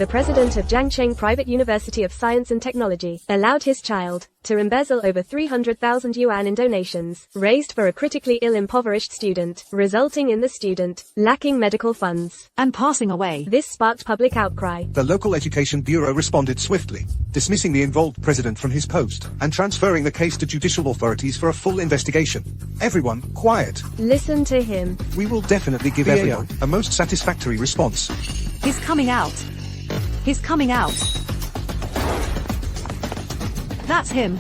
the president of Jiangcheng Private University of Science and Technology, allowed his child to embezzle over 300,000 yuan in donations raised for a critically ill impoverished student, resulting in the student lacking medical funds and passing away. This sparked public outcry. The local education bureau responded swiftly, dismissing the involved president from his post and transferring the case to judicial authorities for a full investigation. Everyone, quiet. Listen to him. We will definitely give everyone a most satisfactory response. He's coming out. He's coming out. That's him.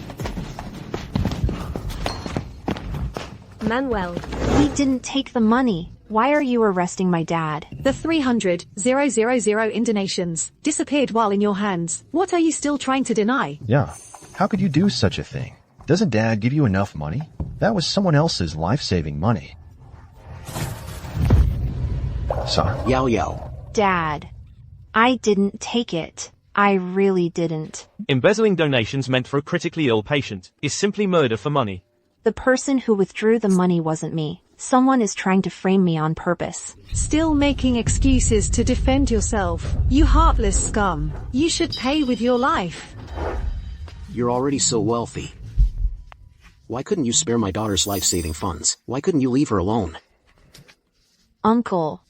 Manuel. We didn't take the money. Why are you arresting my dad? The 300,000 in donations disappeared while in your hands. What are you still trying to deny? Yeah. How could you do such a thing? Doesn't Dad give you enough money? That was someone else's life-saving money. Yao. Dad, I didn't take it. I really didn't. Embezzling donations meant for a critically ill patient is simply murder for money. The person who withdrew the money wasn't me. Someone is trying to frame me on purpose. Still making excuses to defend yourself. You heartless scum. You should pay with your life. You're already so wealthy. Why couldn't you spare my daughter's life-saving funds? Why couldn't you leave her alone? Uncle.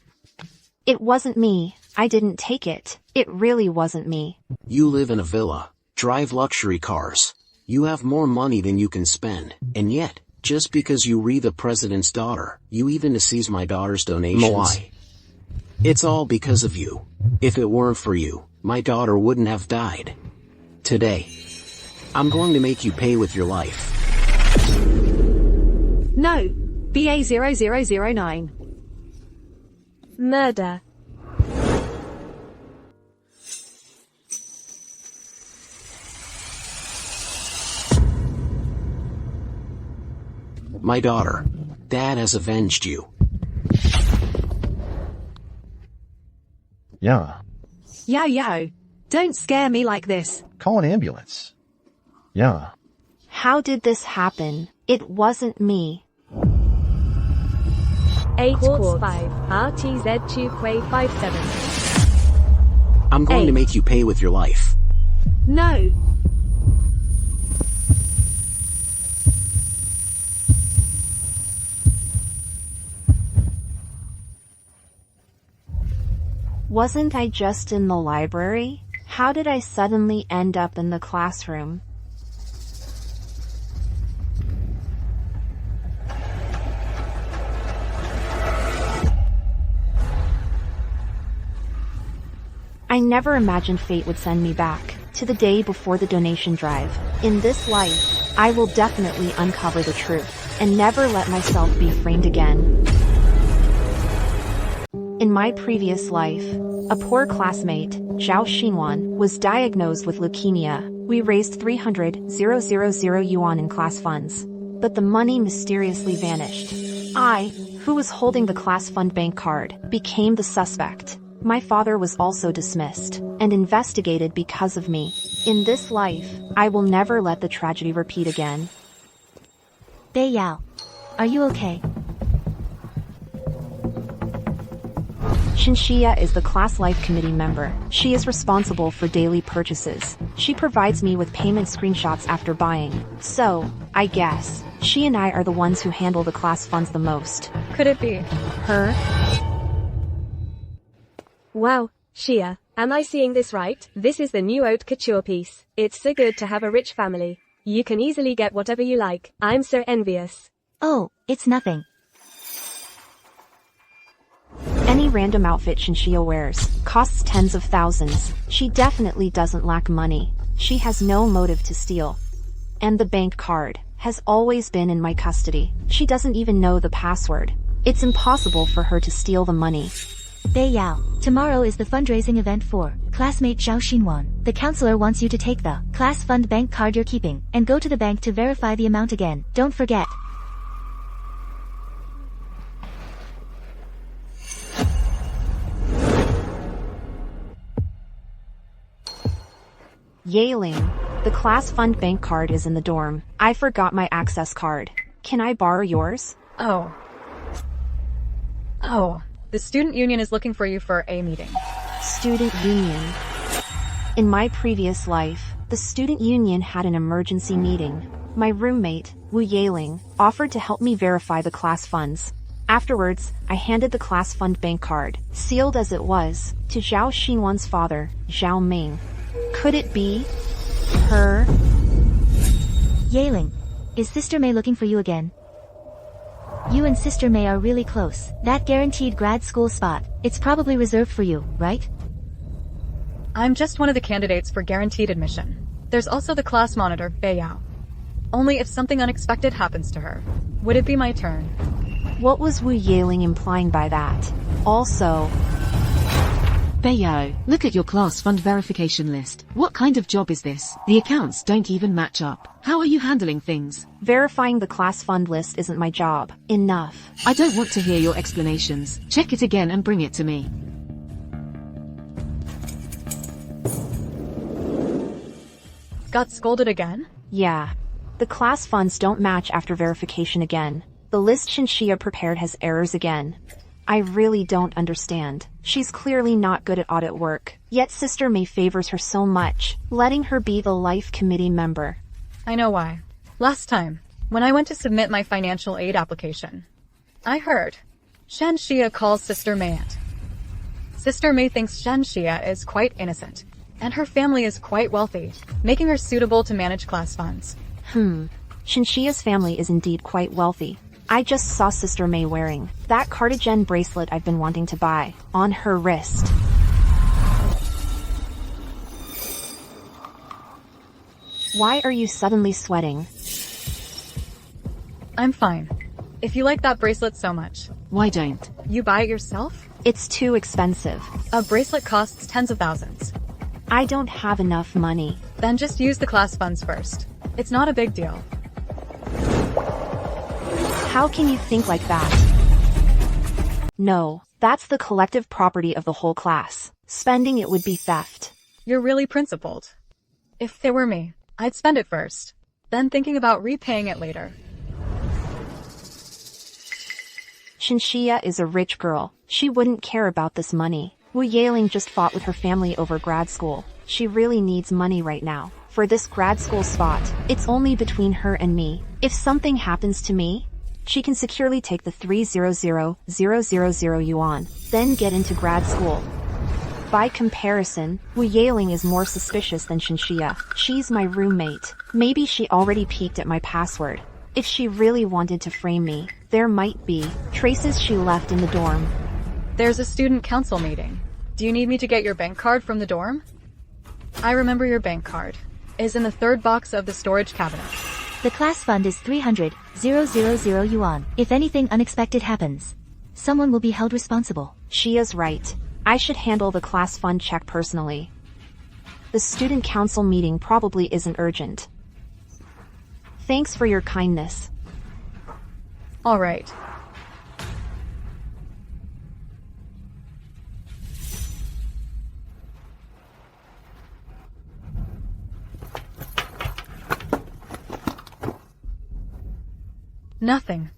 It wasn't me. I didn't take it. It really wasn't me. You live in a villa, drive luxury cars. You have more money than you can spend, and yet, just because you re the president's daughter, you even seize my daughter's donations. Why? It's all because of you. If it weren't for you, my daughter wouldn't have died. Today, I'm going to make you pay with your life. No. BA0009. Murder. My daughter. Dad has avenged you. Yeah. Yao. Don't scare me like this. Call an ambulance. Yeah. How did this happen? It wasn't me. 8 quartz 5. RTZ2 Quay 57. I'm going to make you pay with your life. No. Wasn't I just in the library? How did I suddenly end up in the classroom? I never imagined fate would send me back to the day before the donation drive. In this life, I will definitely uncover the truth and never let myself be framed again. In my previous life, a poor classmate, Zhao Xinwan, was diagnosed with leukemia. We raised 300,000 yuan in class funds, but the money mysteriously vanished. I, who was holding the class fund bank card, became the suspect. My father was also dismissed and investigated because of me. In this life, I will never let the tragedy repeat again. Beiyao, are you okay? Xinxia is the class life committee member. She is responsible for daily purchases. She provides me with payment screenshots after buying. So, I guess, she and I are the ones who handle the class funds the most. Could it be her? Wow, Xia, am I seeing this right? This is the new haute couture piece. It's so good to have a rich family. You can easily get whatever you like. I'm so envious. Oh, it's nothing. Any random outfit Xinxia wears costs tens of thousands. She definitely doesn't lack money. She has no motive to steal. And the bank card has always been in my custody. She doesn't even know the password. It's impossible for her to steal the money. Beiyao, tomorrow is the fundraising event for classmate Zhao Xinwan. The counselor wants you to take the class fund bank card you're keeping and go to the bank to verify the amount again. Don't forget. Yailing, the class fund bank card is in the dorm. I forgot my access card. Can I borrow yours? Oh, the student union is looking for you for a meeting. Student union. In my previous life, the student union had an emergency meeting. My roommate, Wu Yeling, offered to help me verify the class funds. Afterwards, I handed the class fund bank card, sealed as it was, to Zhao Xinwan's father, Zhao Ming. Could it be her? Yeling, is Sister May looking for you again? You and Sister May are really close. That guaranteed grad school spot, it's probably reserved for you, right? I'm just one of the candidates for guaranteed admission. There's also the class monitor, Beiyao. Only if something unexpected happens to her. Would it be my turn? What was Wu Yeling implying by that? Also, Beiyao, look at your class fund verification list. What kind of job is this? The accounts don't even match up. How are you handling things? verifying the class fund list isn't my job. Enough. I don't want to hear your explanations. Check it again and bring it to me. Got scolded again? Yeah. The class funds don't match after verification again. The list Xinxia prepared has errors again. I really don't understand. She's clearly not good at audit work. Yet Sister May favors her so much, letting her be the life committee member. I know why. Last time, when I went to submit my financial aid application, I heard Shan Xia calls Sister May aunt. Sister May thinks Shan Xia is quite innocent, and her family is quite wealthy, making her suitable to manage class funds. Xinxia's family is indeed quite wealthy. I just saw Sister May wearing that cardigan bracelet I've been wanting to buy on her wrist. Why are you suddenly sweating? I'm fine. If you like that bracelet so much, Why don't you buy it yourself? It's too expensive. A bracelet costs tens of thousands. I don't have enough money. Then just use the class funds first. It's not a big deal. How can you think like that? No, that's the collective property of the whole class. Spending it would be theft. You're really principled. If it were me, I'd spend it first, then thinking about repaying it later. Xinxia is a rich girl. She wouldn't care about this money. Wu Yeling just fought with her family over grad school. She really needs money right now. For this grad school spot, it's only between her and me. If something happens to me, she can securely take the 300,000 yuan, then get into grad school. By comparison, Wu Yeling is more suspicious than Xinxia. She's my roommate. Maybe she already peeked at my password. If she really wanted to frame me, there might be traces she left in the dorm. There's a student council meeting. Do you need me to get your bank card from the dorm? I remember your bank card is in the third box of the storage cabinet. The class fund is 300,000 yuan. If anything unexpected happens, someone will be held responsible. She is right. I should handle the class fund check personally. The student council meeting probably isn't urgent. Thanks for your kindness. All right. Nothing.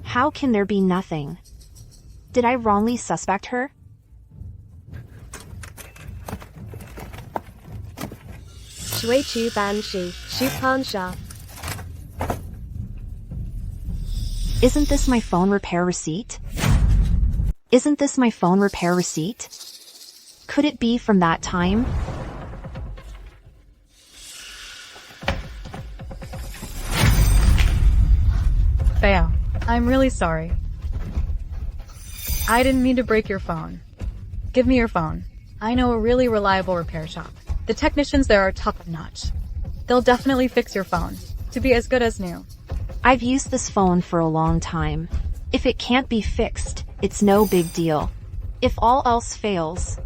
How can there be nothing? Did I wrongly suspect her? Shui Chu Ban Shi, Shu Pan Sha. Isn't this my phone repair receipt? Isn't this my phone repair receipt? Could it be from that time? Beiyao, I'm really sorry. I didn't mean to break your phone. Give me your phone. I know a really reliable repair shop. The technicians there are top-notch. They'll definitely fix your phone to be as good as new. I've used this phone for a long time. If it can't be fixed, it's no big deal. If all else fails,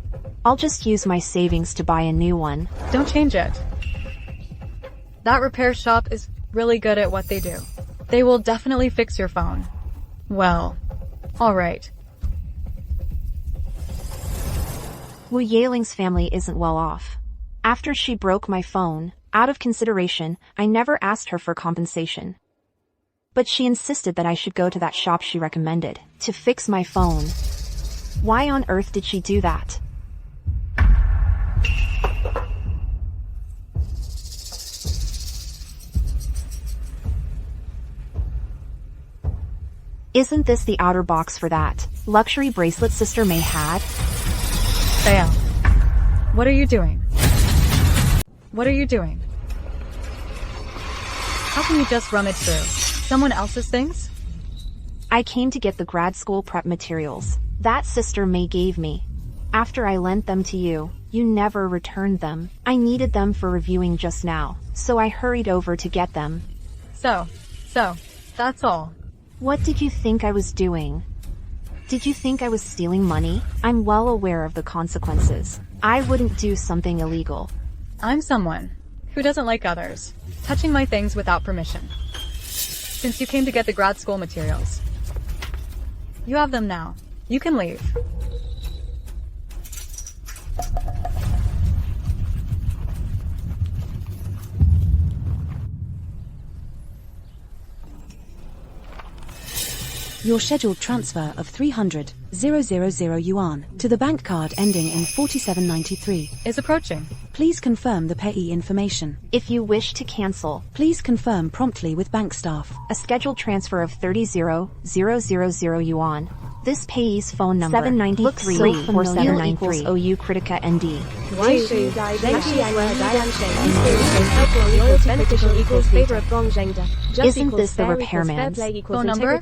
I'll just use my savings to buy a new one. Don't change it. That repair shop is really good at what they do. They will definitely fix your phone. Well, alright. Wu Yeling's family isn't well off. After she broke my phone, out of consideration, I never asked her for compensation. But she insisted that I should go to that shop she recommended to fix my phone. Why on earth did she do that? Isn't this the outer box for that luxury bracelet Sister May had? Thea, what are you doing? What are you doing? How can you just rummage through someone else's things? I came to get the grad school prep materials that Sister May gave me. After I lent them to you, you never returned them. I needed them for reviewing just now, so I hurried over to get them. So, that's all. What did you think I was doing? Did you think I was stealing money? I'm well aware of the consequences. I wouldn't do something illegal. I'm someone who doesn't like others touching my things without permission. Since you came to get the grad school materials, you have them now. You can leave. Your scheduled transfer of 300,000 yuan to the bank card ending in 4793 is approaching. Please confirm the payee information. If you wish to cancel, please confirm promptly with bank staff. A scheduled transfer of 30,000 yuan. This payee's phone number 793-4793 OU Critica ND. Isn't this the repairman's phone number?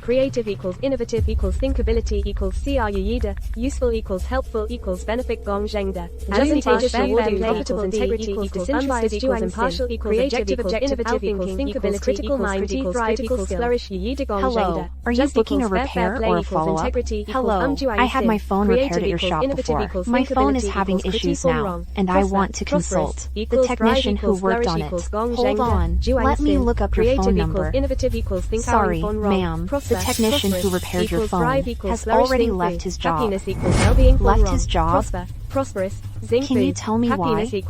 Creative equals innovative equals thinkability equals CRUYIDA. Useful equals helpful equals benefit gong zhengda. Advantageous rewarding profitable integrity equals disinterested equals impartial equals objective innovative equals thinkability critical mind equals thrive equals flourish yida gong zhengda. Are you booking a repair or a follow-up? Hello, I had my phone repaired at your shop before. My phone is having issues now, and I want to consult the technician who worked on it. Hold on, let me look up your phone number. Sorry, ma'am, the technician who repaired your phone has already left his job. Left his job? Prosperous. Can you tell me why? He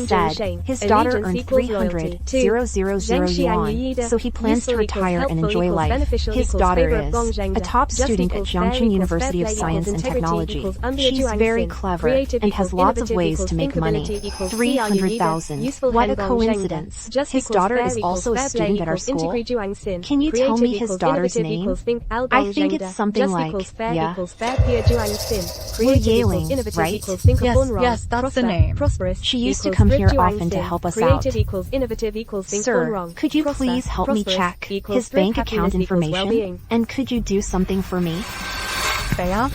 said his daughter earned 300,000 yuan, so he plans to retire and enjoy life. His daughter is a top student at Jiangxin University of Science and Technology. She's very clever and has lots of ways to make money. 300,000. What a coincidence. His daughter is also a student at our school. Can you tell me his daughter's name? I think it's something like, yeah. Wu Yeling, right? Yes, that's the name. She used to come here often to help us out. Sir, could you please help me check his bank account information? And could you do something for me? Thea?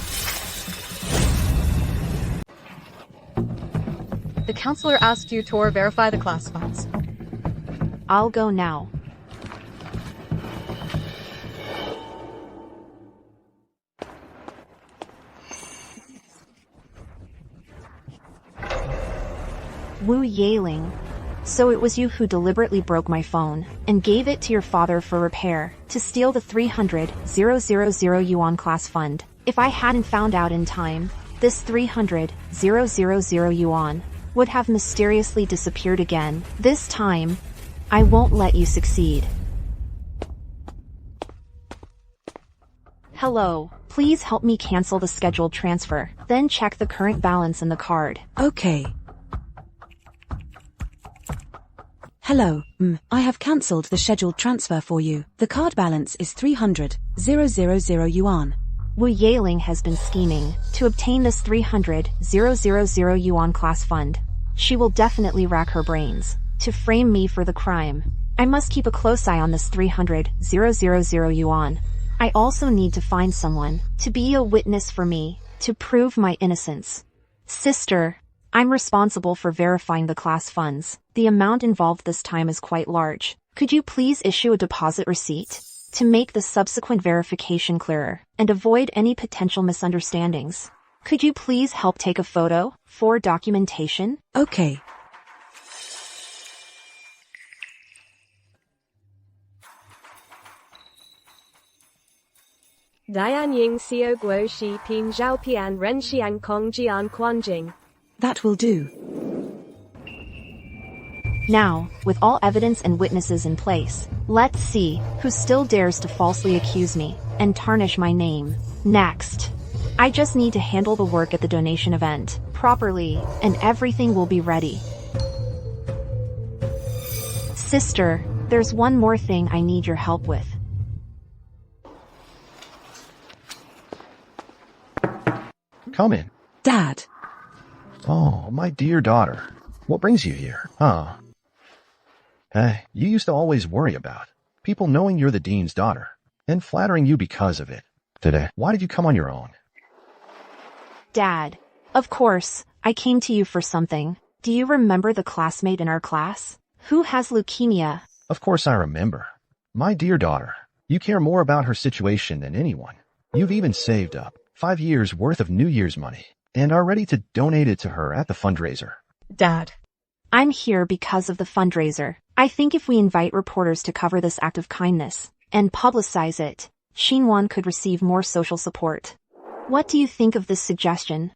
The counselor asked you to verify the class funds. I'll go now. Wu Yeling. So it was you who deliberately broke my phone and gave it to your father for repair to steal the 300,000 yuan class fund. If I hadn't found out in time, this 300,000 yuan would have mysteriously disappeared again. This time, I won't let you succeed. Hello, please help me cancel the scheduled transfer, then check the current balance in the card. Okay. Hello, I have cancelled the scheduled transfer for you. The card balance is 300,000 yuan. Wu Yeling has been scheming to obtain this 300,000 yuan class fund. She will definitely rack her brains to frame me for the crime. I must keep a close eye on this 300,000 yuan. I also need to find someone to be a witness for me to prove my innocence. Sister, I'm responsible for verifying the class funds. The amount involved this time is quite large. Could you please issue a deposit receipt to make the subsequent verification clearer and avoid any potential misunderstandings? Could you please help take a photo for documentation? Okay. Dian Ying Xiao Guo Shi Pin Zhao Pian Ren Xiang Kong Jian Quanjing. That will do. Now, with all evidence and witnesses in place, let's see who still dares to falsely accuse me and tarnish my name. Next, I just need to handle the work at the donation event properly, and everything will be ready. Sister, there's one more thing I need your help with. Come in. Dad. Oh, my dear daughter. What brings you here? You used to always worry about people knowing you're the dean's daughter and flattering you because of it. Today, why did you come on your own? Dad, of course, I came to you for something. Do you remember the classmate in our class who has leukemia? Of course I remember. My dear daughter, you care more about her situation than anyone. You've even saved up 5 years' worth of New Year's money and are ready to donate it to her at the fundraiser. Dad. I'm here because of the fundraiser. I think if we invite reporters to cover this act of kindness and publicize it, Xinwan could receive more social support. What do you think of this suggestion?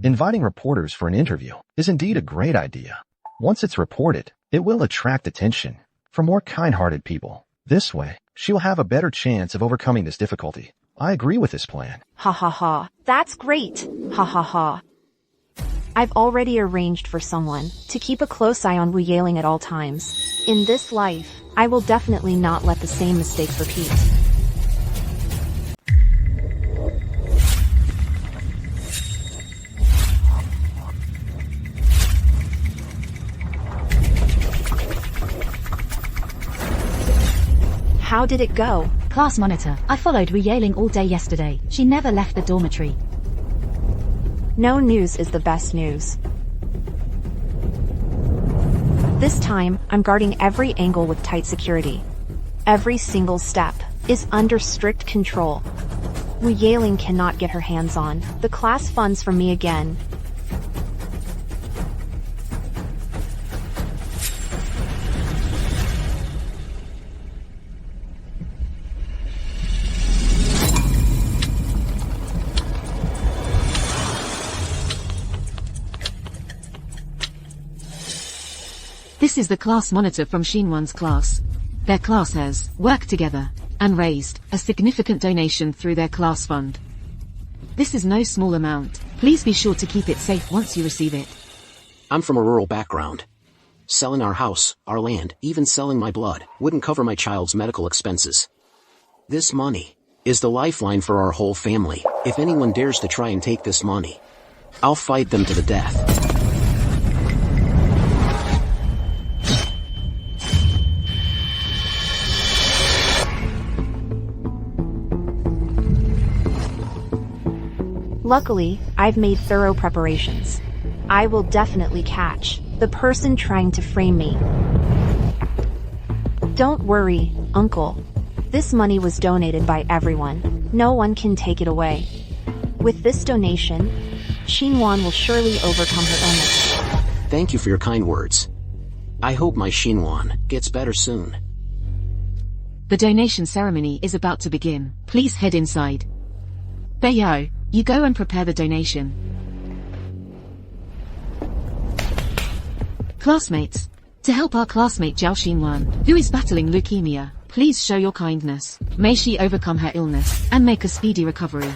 Inviting reporters for an interview is indeed a great idea. Once it's reported, it will attract attention from more kind-hearted people. This way, she'll have a better chance of overcoming this difficulty. I agree with this plan. Ha ha ha. That's great. Ha ha ha. I've already arranged for someone to keep a close eye on Wu Yaling at all times. In this life, I will definitely not let the same mistakes repeat. How did it go? Class monitor, I followed Wu Yaling all day yesterday. She never left the dormitory. No news is the best news. This time, I'm guarding every angle with tight security. Every single step is under strict control. Wu Yaling cannot get her hands on the class funds from me again. This is the class monitor from Xinwan's class. Their class has worked together and raised a significant donation through their class fund. This is no small amount. Please be sure to keep it safe once you receive it. I'm from a rural background. Selling our house, our land, even selling my blood, wouldn't cover my child's medical expenses. This money is the lifeline for our whole family. If anyone dares to try and take this money, I'll fight them to the death. Luckily, I've made thorough preparations. I will definitely catch the person trying to frame me. Don't worry, Uncle. This money was donated by everyone. No one can take it away. With this donation, Xinwan will surely overcome her illness. Thank you for your kind words. I hope my Xinwan gets better soon. The donation ceremony is about to begin. Please head inside. Beiyao, you go and prepare the donation. Classmates, to help our classmate Zhao Xinwan, who is battling leukemia, please show your kindness. May she overcome her illness and make a speedy recovery.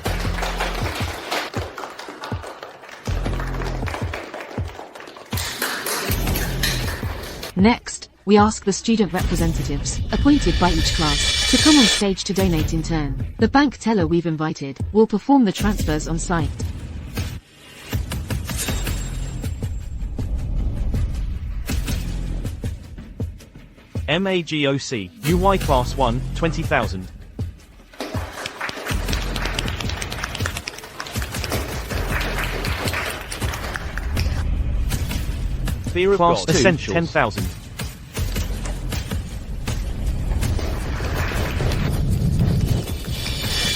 Next, we ask the student representatives, appointed by each class, to come on stage to donate in turn. The bank teller we've invited will perform the transfers on site. MAGOC, UY Class 1, 20,000. Fear of Class God. 2, Essentials. 10,000.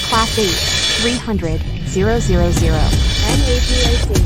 Class 8, 300, 000. MAGOC.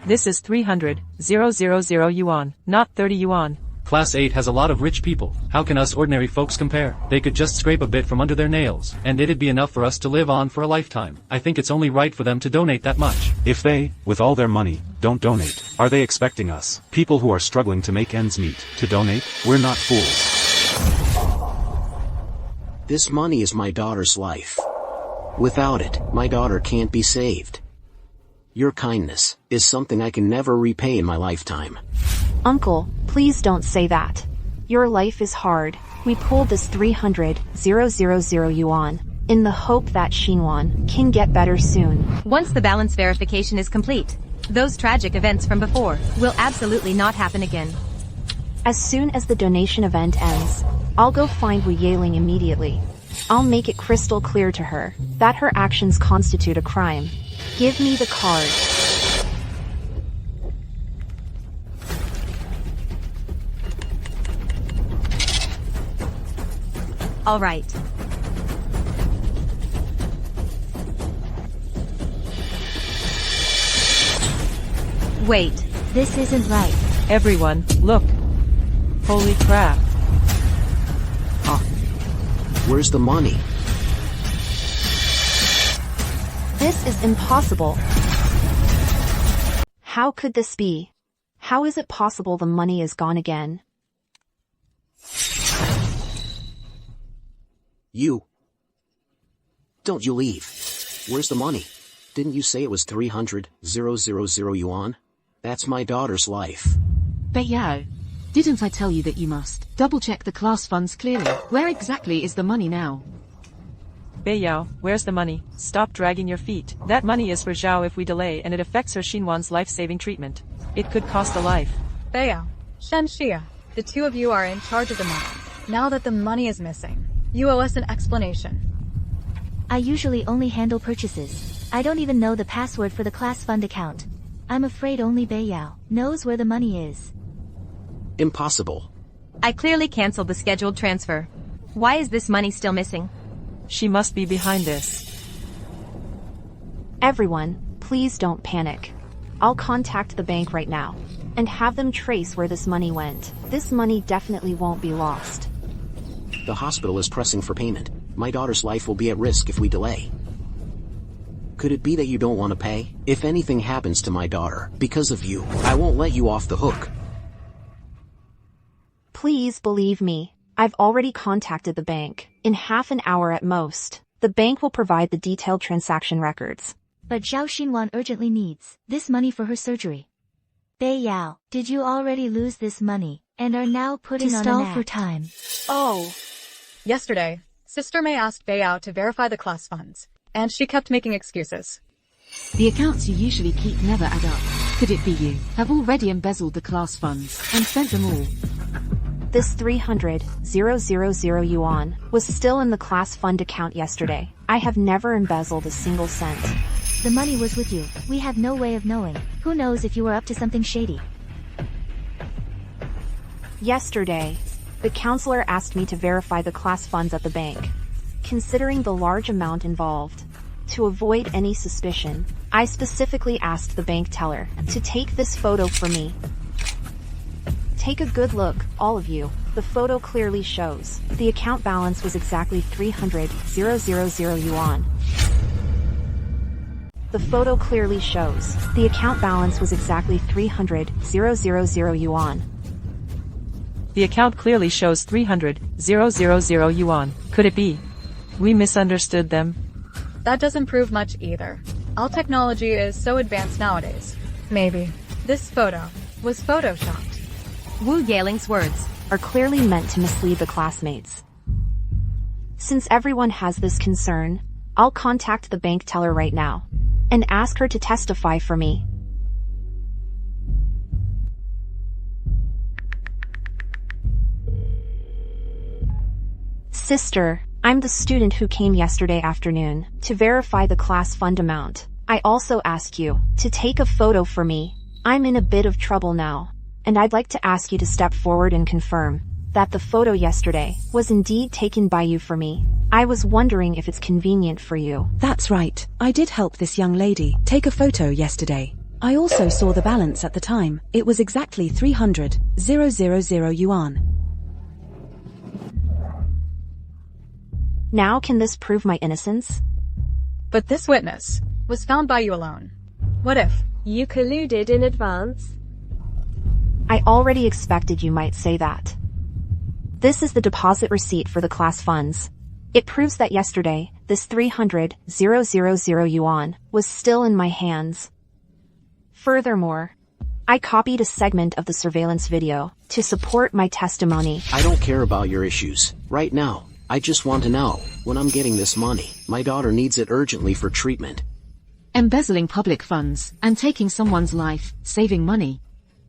This is 300, 000 yuan, not 30 yuan. Class 8 has a lot of rich people. How can us ordinary folks compare? They could just scrape a bit from under their nails, and it'd be enough for us to live on for a lifetime. I think it's only right for them to donate that much. If they, with all their money, don't donate, are they expecting us, people who are struggling to make ends meet, to donate? We're not fools. This money is my daughter's life. Without it, my daughter can't be saved. Your kindness is something I can never repay in my lifetime. Uncle, please don't say that. Your life is hard. We pulled this 300,000 yuan in the hope that Xinwan can get better soon. Once the balance verification is complete, those tragic events from before will absolutely not happen again. As soon as the donation event ends, I'll go find Wu Yeling immediately. I'll make it crystal clear to her that her actions constitute a crime. Give me the card. All right. Wait. This isn't right. Everyone, look. Holy crap. Where's the money? This is impossible. How could this be? How is it possible the money is gone again? You. Don't you leave. Where's the money? Didn't you say it was 300,000 yuan? That's my daughter's life. Beiyao, didn't I tell you that you must double-check the class funds clearly? Where exactly is the money now? Beiyao, where's the money? Stop dragging your feet. That money is for Zhao if we delay and it affects her Xinwan's life-saving treatment. It could cost a life. Beiyao, Shen Xia, the two of you are in charge of the money. Now that the money is missing, you owe us an explanation. I usually only handle purchases. I don't even know the password for the class fund account. I'm afraid only Beiyao knows where the money is. Impossible. I clearly canceled the scheduled transfer. Why is this money still missing? She must be behind this. Everyone, please don't panic. I'll contact the bank right now and have them trace where this money went. This money definitely won't be lost. The hospital is pressing for payment. My daughter's life will be at risk if we delay. Could it be that you don't want to pay? If anything happens to my daughter, because of you, I won't let you off the hook. Please believe me. I've already contacted the bank. In half an hour at most, the bank will provide the detailed transaction records. But Zhao Xinwan urgently needs this money for her surgery. Beiyao, did you already lose this money and are now putting on an act? For time? Oh. Yesterday, Sister May asked Beiyao to verify the class funds, and she kept making excuses. The accounts you usually keep never add up. Could it be you have already embezzled the class funds and spent them all? This 300,000 yuan was still in the class fund account yesterday. I have never embezzled a single cent. The money was with you. We had no way of knowing. Who knows if you were up to something shady? Yesterday, the counselor asked me to verify the class funds at the bank. Considering the large amount involved, to avoid any suspicion, I specifically asked the bank teller to take this photo for me. Take a good look, all of you. The photo clearly shows the account balance was exactly 300,000 yuan. The photo clearly shows the account balance was exactly 300,000 yuan. The account clearly shows 300,000 yuan. Could it be we misunderstood them? That doesn't prove much either. All technology is so advanced nowadays. Maybe this photo was photoshopped. Wu Yaling's words are clearly meant to mislead the classmates. Since everyone has this concern, I'll contact the bank teller right now and ask her to testify for me. Sister, I'm the student who came yesterday afternoon to verify the class fund amount. I also ask you to take a photo for me. I'm in a bit of trouble now, and I'd like to ask you to step forward and confirm that the photo yesterday was indeed taken by you for me. I was wondering if it's convenient for you. That's right. I did help this young lady take a photo yesterday. I also saw the balance at the time. It was exactly 300,000 yuan. Now can this prove my innocence? But this witness was found by you alone. What if you colluded in advance? I already expected you might say that. This is the deposit receipt for the class funds. It proves that yesterday, this 300,000 yuan was still in my hands. Furthermore, I copied a segment of the surveillance video to support my testimony. I don't care about your issues. Right now, I just want to know when I'm getting this money. My daughter needs it urgently for treatment. Embezzling public funds and taking someone's life, saving money.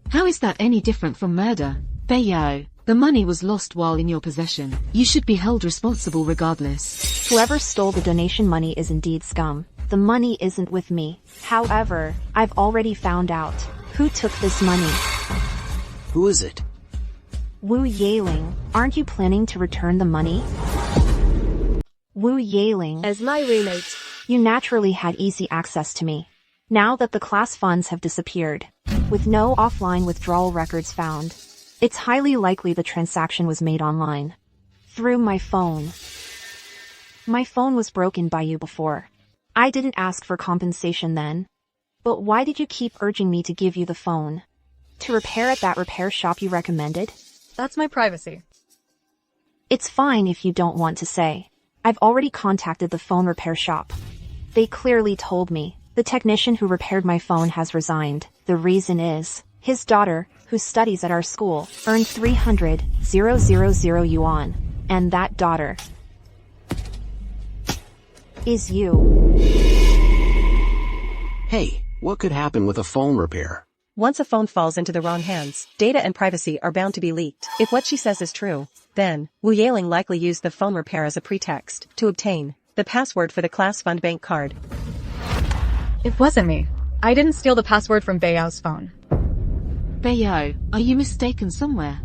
How is that any different from murder? Beiyao, the money was lost while in your possession. You should be held responsible regardless. Whoever stole the donation money is indeed scum. The money isn't with me. However, I've already found out who took this money. Who is it? Wu Yeling. Aren't you planning to return the money? Wu Yeling. As my roommate, you naturally had easy access to me. Now that the class funds have disappeared, with no offline withdrawal records found, it's highly likely the transaction was made online. Through my phone. My phone was broken by you before. I didn't ask for compensation then. But why did you keep urging me to give you the phone? To repair at that repair shop you recommended? That's my privacy. It's fine if you don't want to say. I've already contacted the phone repair shop. They clearly told me the technician who repaired my phone has resigned. The reason is, his daughter, who studies at our school, earned 300,000 yuan. And that daughter is you. Hey, what could happen with a phone repair? Once a phone falls into the wrong hands, data and privacy are bound to be leaked. If what she says is true, then Wu Yeling likely used the phone repair as a pretext to obtain the password for the class fund bank card. It wasn't me. I didn't steal the password from Beiyao's phone. Beiyao, are you mistaken somewhere?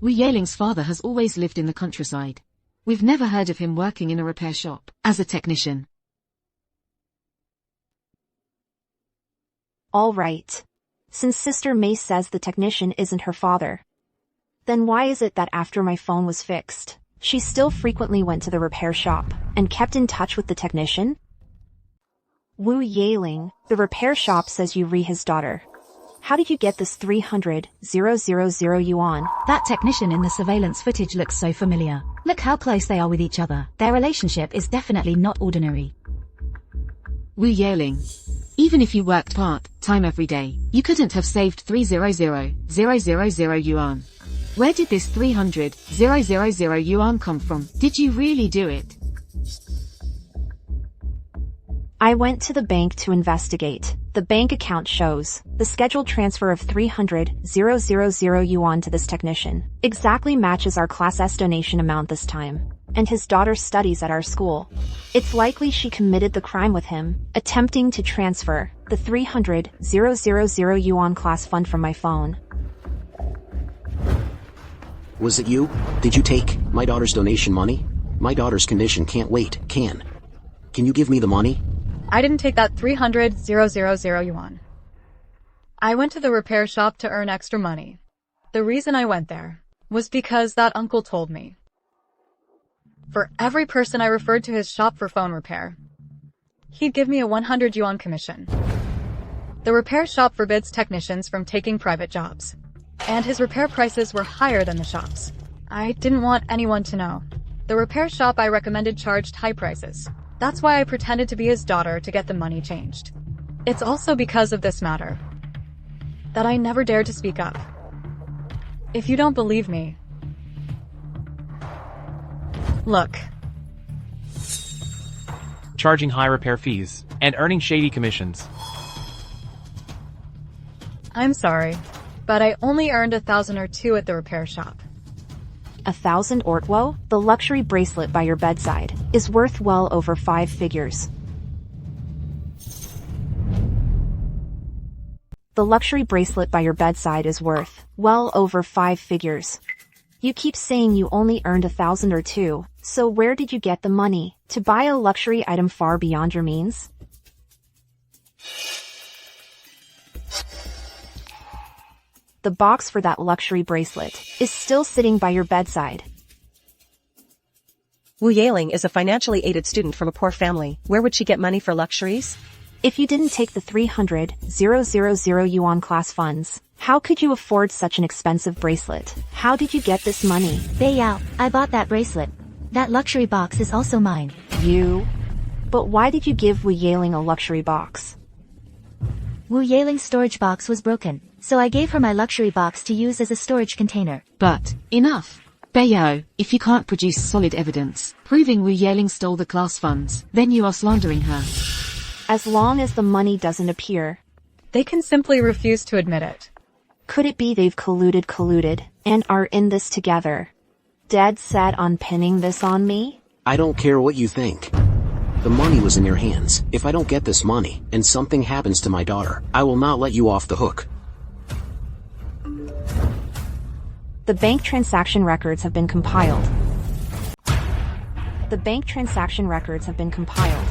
Wu Yeling's father has always lived in the countryside. We've never heard of him working in a repair shop as a technician. All right. Since Sister May says the technician isn't her father, then why is it that after my phone was fixed, she still frequently went to the repair shop and kept in touch with the technician? Wu Yeling, the repair shop says you re his daughter. How did you get this 300,000 yuan? That technician in the surveillance footage looks so familiar. Look how close they are with each other. Their relationship is definitely not ordinary. Wu Yeling, even if you worked part-time every day, you couldn't have saved 300,000 yuan. Where did this 300,000 yuan come from? Did you really do it? I went to the bank to investigate. The bank account shows the scheduled transfer of 300,000 yuan to this technician exactly matches our Class S donation amount this time. And his daughter studies at our school. It's likely she committed the crime with him, attempting to transfer the 300,000 yuan class fund from my phone. Was it you? Did you take my daughter's donation money? My daughter's condition can't wait, Can you give me the money? I didn't take that 300,000 yuan. I went to the repair shop to earn extra money. The reason I went there was because that uncle told me. For every person I referred to his shop for phone repair, he'd give me a 100 yuan commission. The repair shop forbids technicians from taking private jobs, and his repair prices were higher than the shop's. I didn't want anyone to know. The repair shop I recommended charged high prices. That's why I pretended to be his daughter to get the money changed. It's also because of this matter that I never dared to speak up. If you don't believe me, look. Charging high repair fees and earning shady commissions. I'm sorry, but I only earned 1,000 or 2 at the repair shop. 1,000 ortwo? The luxury bracelet by your bedside is worth well over 5 figures. The luxury bracelet by your bedside is worth well over 5 figures. You keep saying you only earned 1,000 or 2, so where did you get the money to buy a luxury item far beyond your means? The box for that luxury bracelet is still sitting by your bedside. Wu Yeling is a financially aided student from a poor family. Where would she get money for luxuries? If you didn't take the 300,000 yuan class funds, how could you afford such an expensive bracelet? How did you get this money? Beiyao, I bought that bracelet. That luxury box is also mine. You? But why did you give Wu Yeling a luxury box? Wu Yailing's storage box was broken, so I gave her my luxury box to use as a storage container. But, enough. Beiyao, if you can't produce solid evidence proving Wu Yaling stole the class funds, then you are slandering her. As long as the money doesn't appear. They can simply refuse to admit it. Could it be they've colluded, and are in this together? Dead set on pinning this on me? I don't care what you think. The money was in your hands. If I don't get this money, and something happens to my daughter, I will not let you off the hook. The bank transaction records have been compiled. The bank transaction records have been compiled.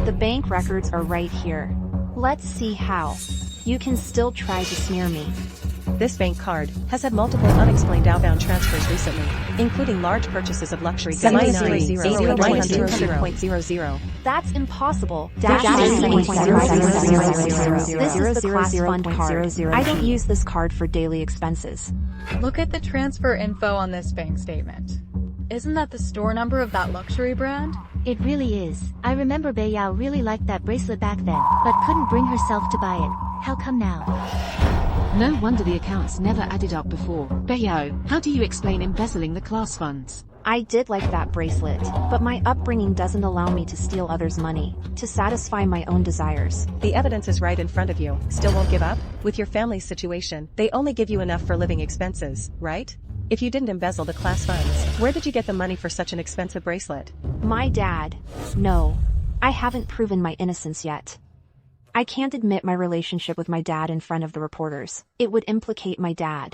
The bank records are right here. Let's see how. You can still try to smear me. This bank card has had multiple unexplained outbound transfers recently, including large purchases of luxury goods. 100.00. That's impossible. This is the class fund card. I don't use this card for daily expenses. Look at the transfer info on this bank statement. Isn't that the store number of that luxury brand? It really is. I remember Beiyao really liked that bracelet back then, but couldn't bring herself to buy it. How come now? No wonder the accounts never added up before. Beiyao, how do you explain embezzling the class funds? I did like that bracelet, but my upbringing doesn't allow me to steal others' money, to satisfy my own desires. The evidence is right in front of you. Still won't give up? With your family's situation, they only give you enough for living expenses, right? If you didn't embezzle the class funds, where did you get the money for such an expensive bracelet? My dad. No. I haven't proven my innocence yet. I can't admit my relationship with my dad in front of the reporters. It would implicate my dad.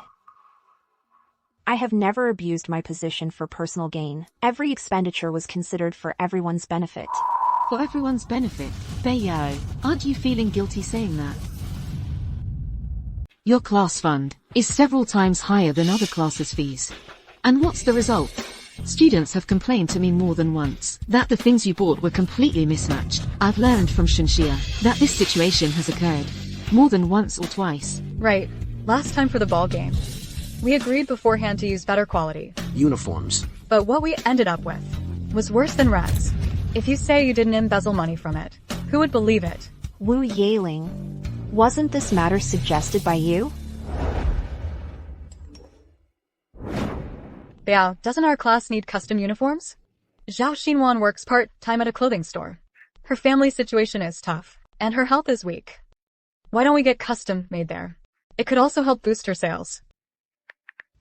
I have never abused my position for personal gain. Every expenditure was considered for everyone's benefit. For everyone's benefit? Beiyao, aren't you feeling guilty saying that? Your class fund is several times higher than other classes' fees. And what's the result? Students have complained to me more than once that the things you bought were completely mismatched. I've learned from Shinshia that this situation has occurred more than once or twice. Right. Last time for the ball game. We agreed beforehand to use better quality uniforms. But what we ended up with was worse than rats. If you say you didn't embezzle money from it, who would believe it? Wu Yaling. Wasn't this matter suggested by you? Yeah, doesn't our class need custom uniforms? Zhao Xinwan works part-time at a clothing store. Her family situation is tough, and her health is weak. Why don't we get custom made there? It could also help boost her sales.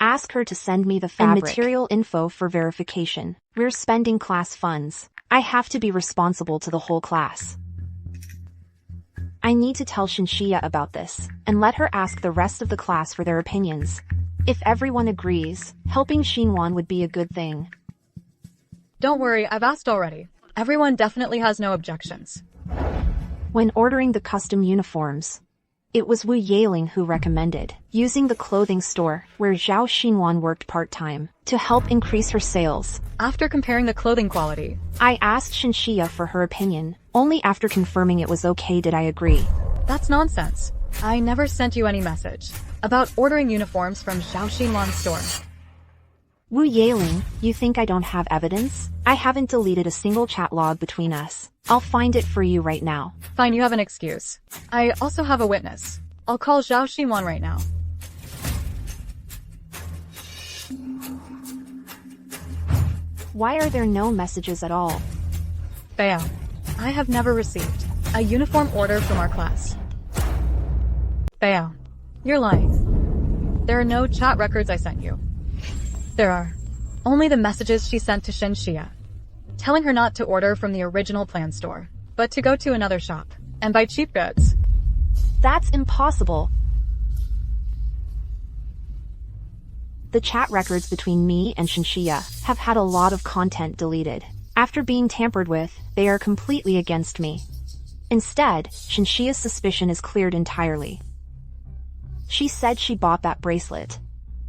Ask her to send me the fabric and material info for verification. We're spending class funds. I have to be responsible to the whole class. I need to tell Shinshia about this, and let her ask the rest of the class for their opinions. If everyone agrees, helping Xinwan would be a good thing. Don't worry, I've asked already. Everyone definitely has no objections. When ordering the custom uniforms, it was Wu Yaling who recommended using the clothing store where Zhao Xinwan worked part-time to help increase her sales. After comparing the clothing quality, I asked Shinshia for her opinion. Only after confirming it was okay did I agree. That's nonsense. I never sent you any message about ordering uniforms from Zhao Xinwan's store. Wu Yaling, you think I don't have evidence? I haven't deleted a single chat log between us. I'll find it for you right now. Fine, you have an excuse. I also have a witness. I'll call Zhao Xinwan right now. Why are there no messages at all? Beiyao, I have never received a uniform order from our class. Beiyao, you're lying. There are no chat records I sent you. There are only the messages she sent to Shinshia, telling her not to order from the original plan store, but to go to another shop and buy cheap goods. That's impossible. The chat records between me and Shinshia have had a lot of content deleted. After being tampered with, they are completely against me. Instead, Shinshia's suspicion is cleared entirely. She said she bought that bracelet,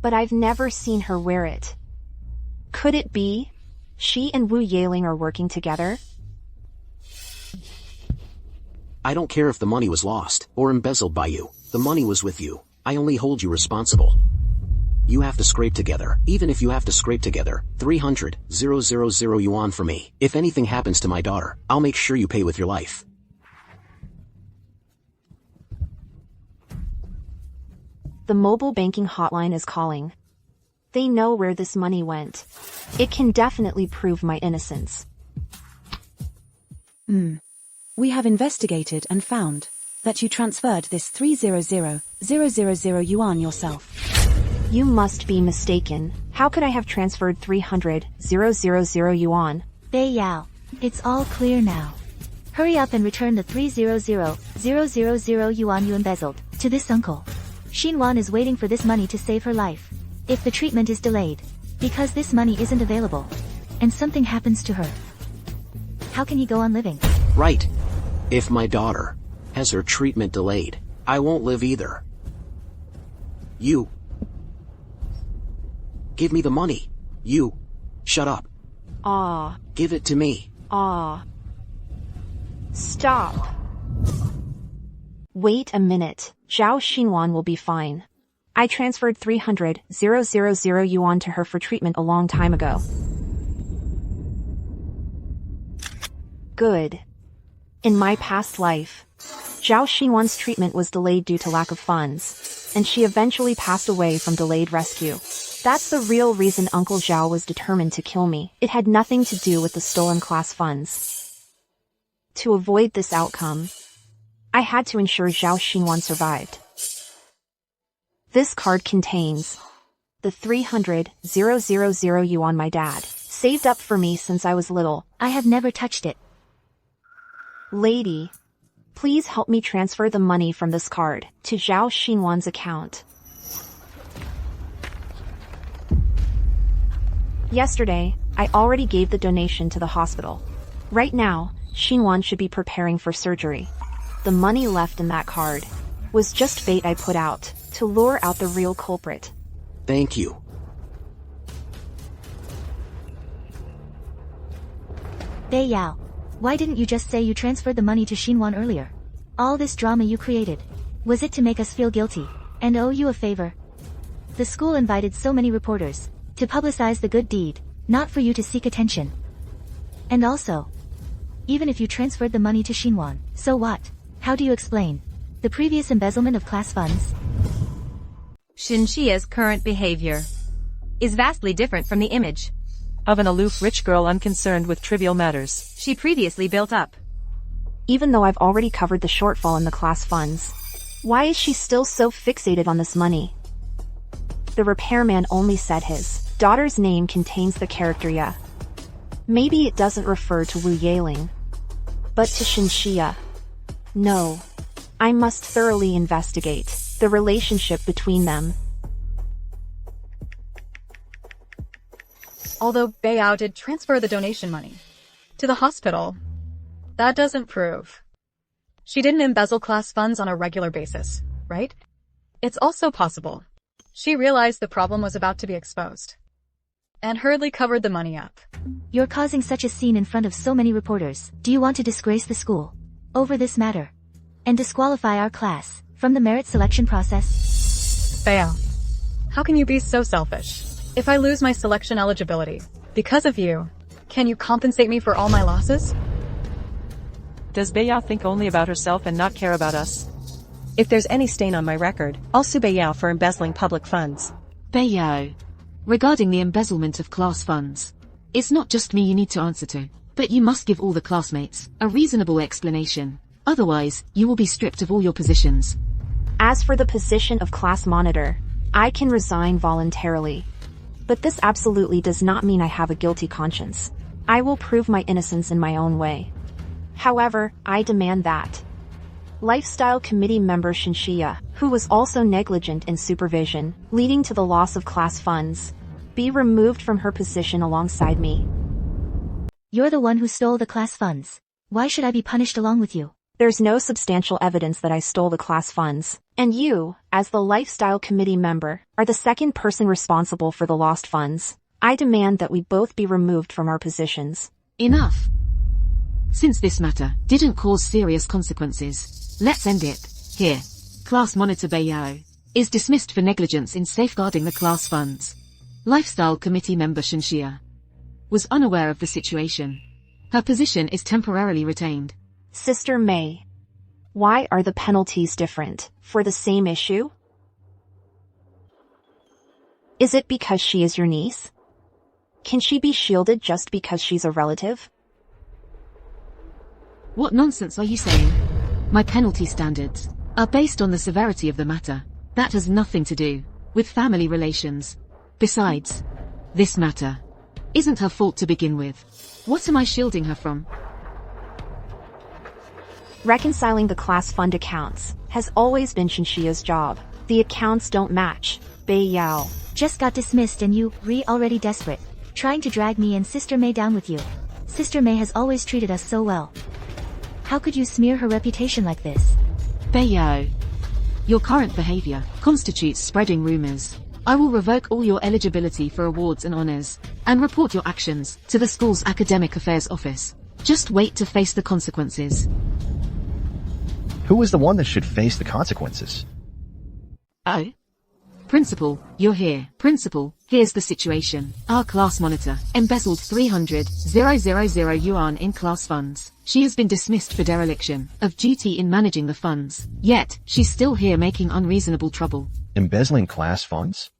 but I've never seen her wear it. Could it be she and Wu Yaling are working together? I don't care if the money was lost or embezzled by you. The money was with you. I only hold you responsible. You have to scrape together, even if you have to scrape together, 300,000 yuan for me. If anything happens to my daughter, I'll make sure you pay with your life. The mobile banking hotline is calling. They know where this money went. It can definitely prove my innocence. We have investigated and found that you transferred this 300,000 yuan yourself. You must be mistaken. How could I have transferred 300,000 yuan? Bei Yao, it's all clear now. Hurry up and return the 300,000 yuan you embezzled to this uncle. Xinwan is waiting for this money to save her life. If the treatment is delayed, because this money isn't available, and something happens to her, how can he go on living? Right. If my daughter has her treatment delayed, I won't live either. You. Give me the money. You. Shut up. Give it to me. Stop. Wait a minute. Zhao Xinwan will be fine. I transferred 300,000 yuan to her for treatment a long time ago. Good. In my past life, Zhao Xinwan's treatment was delayed due to lack of funds, and she eventually passed away from delayed rescue. That's the real reason Uncle Zhao was determined to kill me. It had nothing to do with the stolen class funds. To avoid this outcome, I had to ensure Zhao Xinwan survived. This card contains the 300,000 yuan my dad saved up for me since I was little. I have never touched it. Lady, please help me transfer the money from this card to Zhao Xinwan's account. Yesterday, I already gave the donation to the hospital. Right now, Xinwan should be preparing for surgery. The money left in that card was just bait I put out to lure out the real culprit. Thank you. Bei Yao, why didn't you just say you transferred the money to Xinwan earlier? All this drama you created, was it to make us feel guilty and owe you a favor? The school invited so many reporters to publicize the good deed, not for you to seek attention. And also, even if you transferred the money to Xinwan, so what? How do you explain the previous embezzlement of class funds? Xinxia's current behavior is vastly different from the image of an aloof rich girl unconcerned with trivial matters she previously built up. Even though I've already covered the shortfall in the class funds, why is she still so fixated on this money? The repairman only said his daughter's name contains the character Ya. Maybe it doesn't refer to Wu Yaling, but to Xinxia. No. I must thoroughly investigate the relationship between them. Although Bei Yao did transfer the donation money to the hospital, that doesn't prove she didn't embezzle class funds on a regular basis, right? It's also possible she realized the problem was about to be exposed and hurriedly covered the money up. You're causing such a scene in front of so many reporters. Do you want to disgrace the school over this matter and disqualify our class from the merit selection process? Bei Yao, how can you be so selfish? If I lose my selection eligibility because of you, can you compensate me for all my losses? Does Bei Yao think only about herself and not care about us? If there's any stain on my record, I'll sue Bei Yao for embezzling public funds. Bei Yao, regarding the embezzlement of class funds, it's not just me you need to answer to, but you must give all the classmates a reasonable explanation. Otherwise, you will be stripped of all your positions. As for the position of class monitor, I can resign voluntarily. But this absolutely does not mean I have a guilty conscience. I will prove my innocence in my own way. However, I demand that Lifestyle Committee member Xinxia, who was also negligent in supervision, leading to the loss of class funds, be removed from her position alongside me. You're the one who stole the class funds. Why should I be punished along with you? There's no substantial evidence that I stole the class funds, and you, as the Lifestyle Committee member, are the second person responsible for the lost funds. I demand that we both be removed from our positions. Enough. Since this matter didn't cause serious consequences, let's end it here. Class monitor Bei Yao is dismissed for negligence in safeguarding the class funds. Lifestyle Committee member Xinxia was unaware of the situation. Her position is temporarily retained. Sister May, why are the penalties different for the same issue? Is it because she is your niece? Can she be shielded just because she's a relative? What nonsense are you saying? My penalty standards are based on the severity of the matter. That has nothing to do with family relations. Besides, this matter isn't her fault to begin with. What am I shielding her from? Reconciling the class fund accounts has always been Shinxia's job. The accounts don't match. Bei Yao just got dismissed and you, already desperate, trying to drag me and Sister May down with you. Sister May has always treated us so well. How could you smear her reputation like this? Bei Yao, your current behavior constitutes spreading rumors. I will revoke all your eligibility for awards and honors, and report your actions to the school's academic affairs office. Just wait to face the consequences. Who is the one that should face the consequences? Oh? Principal, you're here. Principal, here's the situation. Our class monitor embezzled 300,000 yuan in class funds. She has been dismissed for dereliction of duty in managing the funds. Yet, she's still here making unreasonable trouble. Embezzling class funds?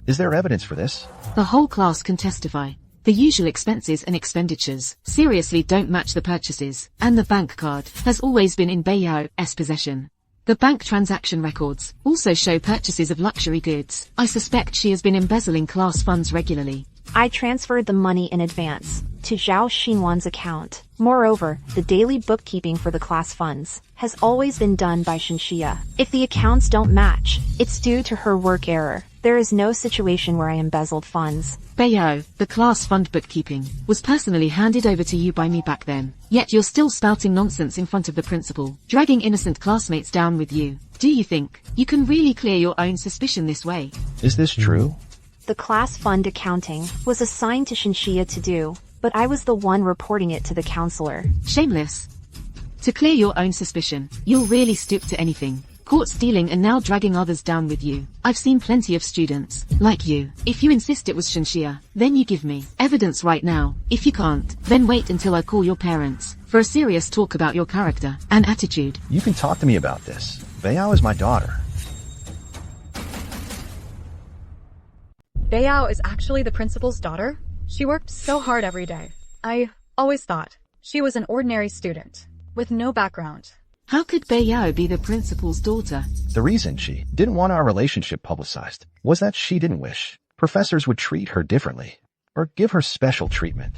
Is there evidence for this? The whole class can testify. The usual expenses and expenditures seriously don't match the purchases, and the bank card has always been in Bei Yao's possession. The bank transaction records also show purchases of luxury goods. I suspect she has been embezzling class funds regularly. I transferred the money in advance to Zhao Xinwan's account. Moreover, the daily bookkeeping for the class funds has always been done by Shinxia. If the accounts don't match, it's due to her work error. There is no situation where I embezzled funds. Bei Yao, the class fund bookkeeping was personally handed over to you by me back then. Yet you're still spouting nonsense in front of the principal, dragging innocent classmates down with you. Do you think you can really clear your own suspicion this way? Is this true? The class fund accounting was assigned to Shinxia to do, but I was the one reporting it to the counselor. Shameless. To clear your own suspicion, you'll really stoop to anything. Caught stealing and now dragging others down with you. I've seen plenty of students like you. If you insist it was Shinxia, then you give me evidence right now. If you can't, then wait until I call your parents for a serious talk about your character and attitude. You can talk to me about this. Bei Yao is my daughter. Bei Yao is actually the principal's daughter? She worked so hard every day. I always thought she was an ordinary student with no background. How could Bei Yao be the principal's daughter? The reason she didn't want our relationship publicized was that she didn't wish professors would treat her differently or give her special treatment.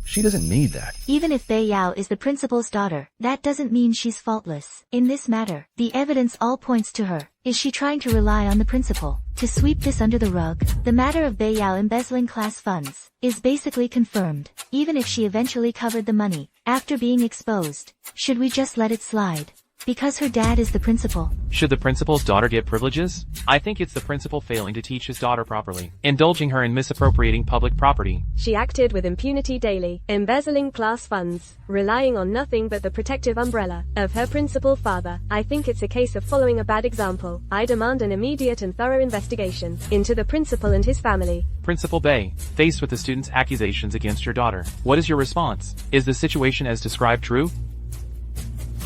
She doesn't need that. Even if Bei Yao is the principal's daughter, that doesn't mean she's faultless. In this matter, the evidence all points to her. Is she trying to rely on the principal to sweep this under the rug? The matter of Bei Yao embezzling class funds is basically confirmed. Even if she eventually covered the money after being exposed, should we just let it slide? Because her dad is the principal. Should the principal's daughter get privileges? I think it's the principal failing to teach his daughter properly, indulging her in misappropriating public property. She acted with impunity daily, embezzling class funds, relying on nothing but the protective umbrella of her principal father. I think it's a case of following a bad example. I demand an immediate and thorough investigation into the principal and his family. Principal Bei, faced with the student's accusations against your daughter, what is your response? Is the situation as described true?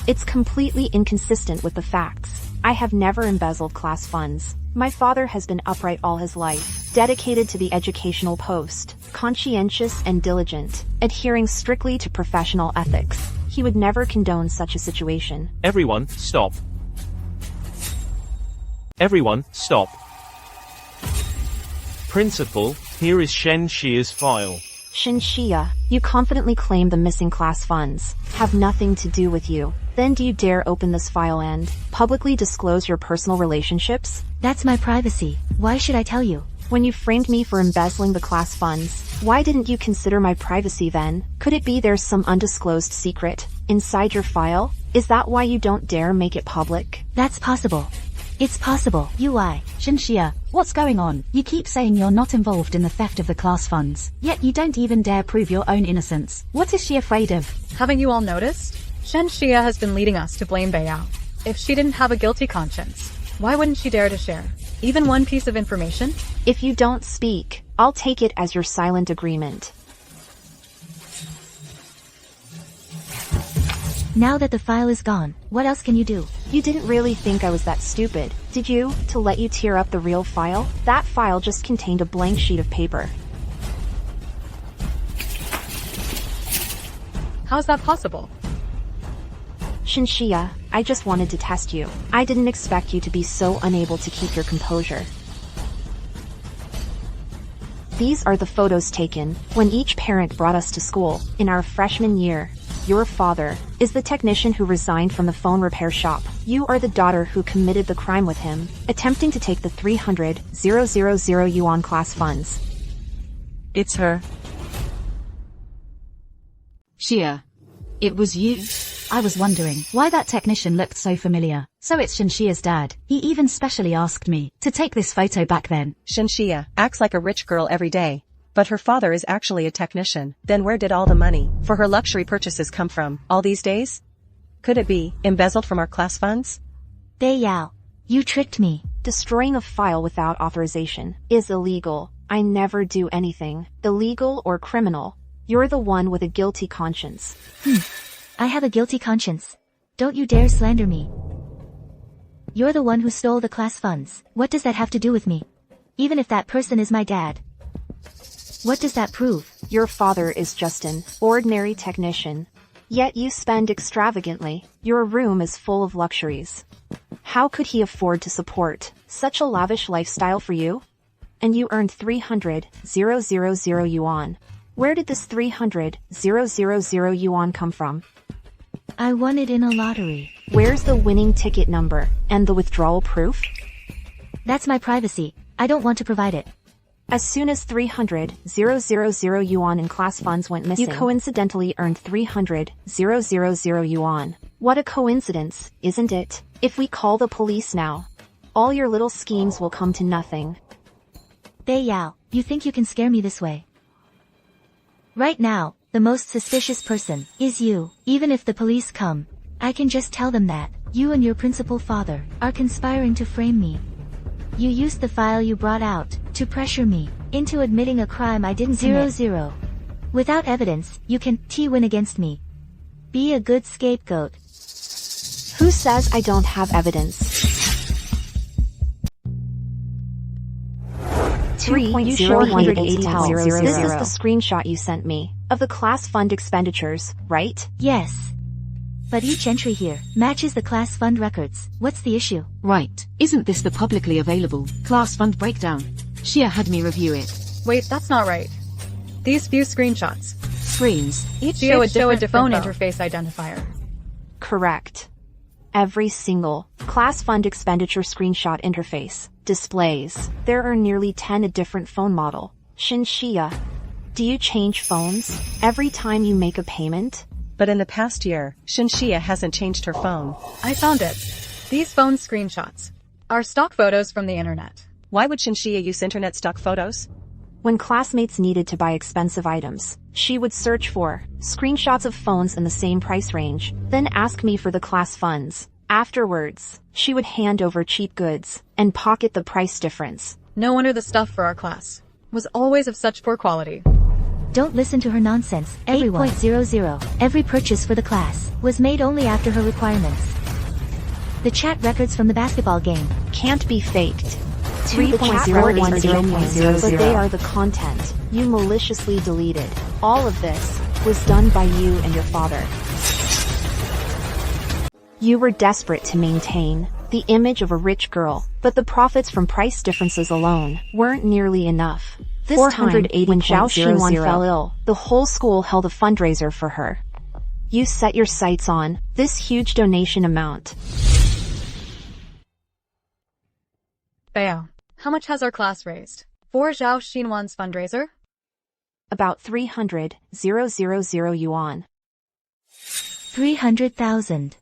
It's completely inconsistent with the facts. I have never embezzled class funds. My father has been upright all his life, dedicated to the educational post, conscientious and diligent, adhering strictly to professional ethics. He would never condone such a situation. Everyone, stop. Everyone, stop. Principal, here is Shenxia's file. Shinxia, you confidently claim the missing class funds have nothing to do with you. Then do you dare open this file and publicly disclose your personal relationships? That's my privacy. Why should I tell you? When you framed me for embezzling the class funds, why didn't you consider my privacy then? Could it be there's some undisclosed secret inside your file? Is that why you don't dare make it public? That's possible. It's possible. Shinxia, what's going on? You keep saying you're not involved in the theft of the class funds, yet you don't even dare prove your own innocence. What is she afraid of? Haven't you all noticed? Shenxia has been leading us to blame Bei Yao. If she didn't have a guilty conscience, why wouldn't she dare to share even one piece of information? If you don't speak, I'll take it as your silent agreement. Now that the file is gone, what else can you do? You didn't really think I was that stupid, did you, to let you tear up the real file? That file just contained a blank sheet of paper. How's that possible? Shinshia, I just wanted to test you. I didn't expect you to be so unable to keep your composure. These are the photos taken when each parent brought us to school in our freshman year. Your father is the technician who resigned from the phone repair shop. You are the daughter who committed the crime with him, attempting to take the 300,000 yuan class funds. It's her. Shia. It was you? I was wondering why that technician looked so familiar. So it's Shinshia's dad. He even specially asked me to take this photo back then. Shinshia acts like a rich girl every day, but her father is actually a technician. Then where did all the money for her luxury purchases come from all these days? Could it be embezzled from our class funds? Beiyao, you tricked me. Destroying a file without authorization is illegal. I never do anything illegal or criminal. You're the one with a guilty conscience. I have a guilty conscience. Don't you dare slander me. You're the one who stole the class funds. What does that have to do with me? Even if that person is my dad. What does that prove? Your father is just an ordinary technician. Yet you spend extravagantly. Your room is full of luxuries. How could he afford to support such a lavish lifestyle for you? And you earned 300,000 yuan. Where did this 300,000 yuan come from? I won it in a lottery. Where's the winning ticket number and the withdrawal proof? That's my privacy. I don't want to provide it. As soon as 300,000 yuan in class funds went missing, you coincidentally earned 300,000 yuan. What a coincidence, isn't it? If we call the police now, all your little schemes will come to nothing. Beiyao, you think you can scare me this way? Right now, the most suspicious person is you. Even if the police come, I can just tell them that you and your principal father are conspiring to frame me. You used the file you brought out to pressure me into admitting a crime I didn't commit. Without evidence, you can win against me. Be a good scapegoat. Who says I don't have evidence? 3,480,000. This is the screenshot you sent me of the class fund expenditures, right? Yes. But each entry here matches the class fund records. What's the issue? Right. Isn't this the publicly available class fund breakdown? Shia had me review it. Wait, that's not right. These few screenshots. Screens. Each show a different phone interface identifier. Correct. Every single class fund expenditure screenshot interface displays. There are nearly 10 a different phone model. Shinshia, do you change phones every time you make a payment? But in the past year, Shinshia hasn't changed her phone. I found it. These phone screenshots are stock photos from the internet. Why would Shinshia use internet stock photos? When classmates needed to buy expensive items, she would search for screenshots of phones in the same price range, then ask me for the class funds. Afterwards, she would hand over cheap goods and pocket the price difference. No wonder the stuff for our class was always of such poor quality. Don't listen to her nonsense, everyone. 8.00. Every purchase for the class was made only after her requirements. The chat records from the basketball game can't be faked. 3.010.00. But they are the content you maliciously deleted. All of this was done by you and your father. You were desperate to maintain the image of a rich girl, but the profits from price differences alone weren't nearly enough. This time, when Zhao Xinwan fell ill, the whole school held a fundraiser for her. You set your sights on this huge donation amount. Beiyao, how much has our class raised for Zhao Xinwan's fundraiser? About 300,000 yuan. 300,000.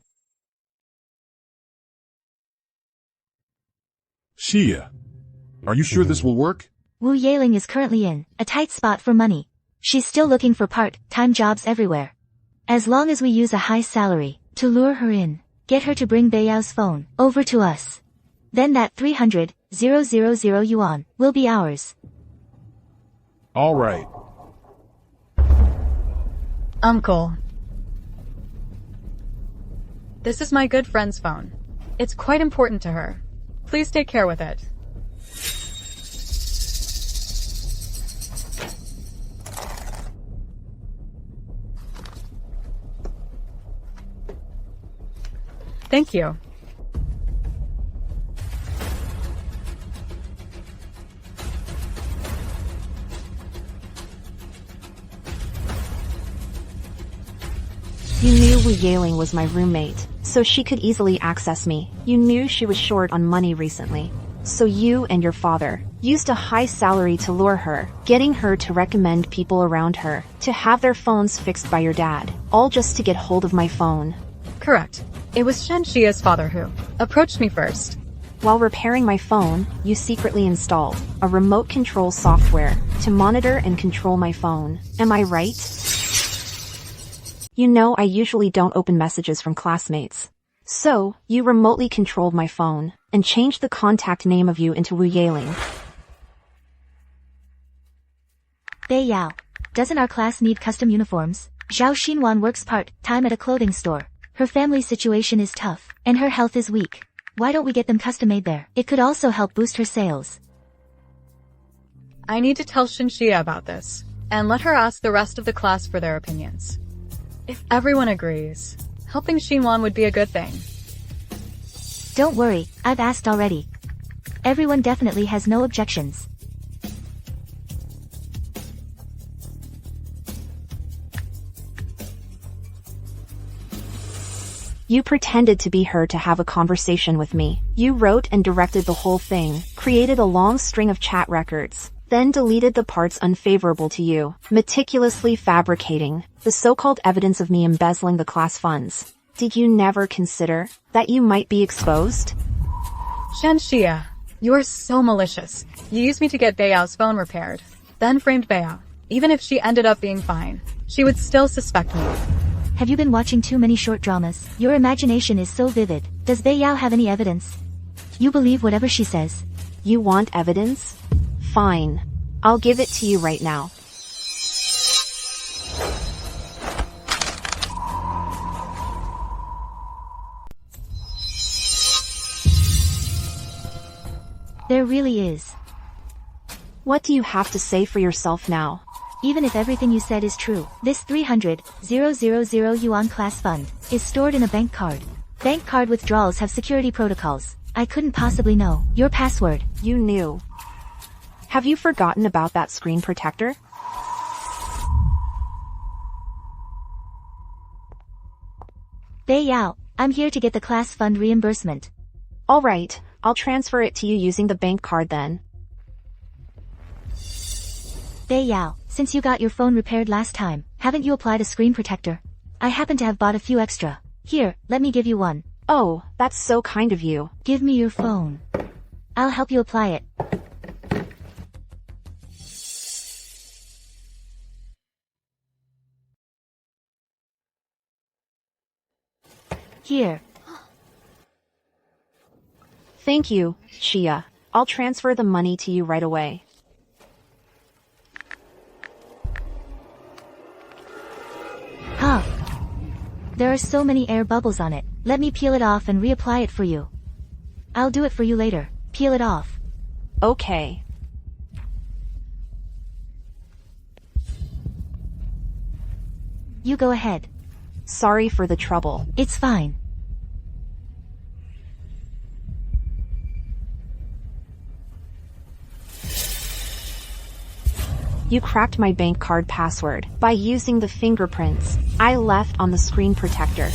Shia, are you sure this will work? Wu Yaling is currently in a tight spot for money. She's still looking for part-time jobs everywhere. As long as we use a high salary to lure her in, get her to bring Beiyao's phone over to us, then that 300,000 yuan will be ours. All right. Uncle. This is my good friend's phone. It's quite important to her. Please take care with it. Thank you. You knew Wu Yaling was my roommate, so she could easily access me. You knew she was short on money recently. So you and your father used a high salary to lure her, getting her to recommend people around her to have their phones fixed by your dad, all just to get hold of my phone. Correct. It was Shen Xia's father who approached me first. While repairing my phone, you secretly installed a remote control software to monitor and control my phone. Am I right? You know I usually don't open messages from classmates. So, you remotely controlled my phone and changed the contact name of you into Wu Yaling. Bei Yao. Doesn't our class need custom uniforms? Zhao Xinwan works part-time at a clothing store. Her family situation is tough, and her health is weak. Why don't we get them custom-made there? It could also help boost her sales. I need to tell Shen Xia about this, and let her ask the rest of the class for their opinions. If everyone agrees, helping Xinwan would be a good thing. Don't worry, I've asked already. Everyone definitely has no objections. You pretended to be her to have a conversation with me. You wrote and directed the whole thing, created a long string of chat records, then deleted the parts unfavorable to you, meticulously fabricating the so-called evidence of me embezzling the class funds. Did you never consider that you might be exposed? Shen Xia, you're so malicious. You used me to get Beiyao's phone repaired, then framed Beiyao. Even if she ended up being fine, she would still suspect me. Have you been watching too many short dramas? Your imagination is so vivid. Does Bei Yao have any evidence? You believe whatever she says. You want evidence? Fine. I'll give it to you right now. There really is. What do you have to say for yourself now? Even if everything you said is true, this 300,000 yuan class fund is stored in a bank card. Bank card withdrawals have security protocols. I couldn't possibly know your password. You knew. Have you forgotten about that screen protector? Bei Yao, I'm here to get the class fund reimbursement. Alright, I'll transfer it to you using the bank card then. Bei Yao, since you got your phone repaired last time, haven't you applied a screen protector? I happen to have bought a few extra. Here, let me give you one. Oh, that's so kind of you. Give me your phone. I'll help you apply it. Here. Thank you, Xia. I'll transfer the money to you right away. Huh. There are so many air bubbles on it. Let me peel it off and reapply it for you. I'll do it for you later. Peel it off. Okay. You go ahead. Sorry for the trouble. It's fine. You cracked my bank card password by using the fingerprints I left on the screen protector.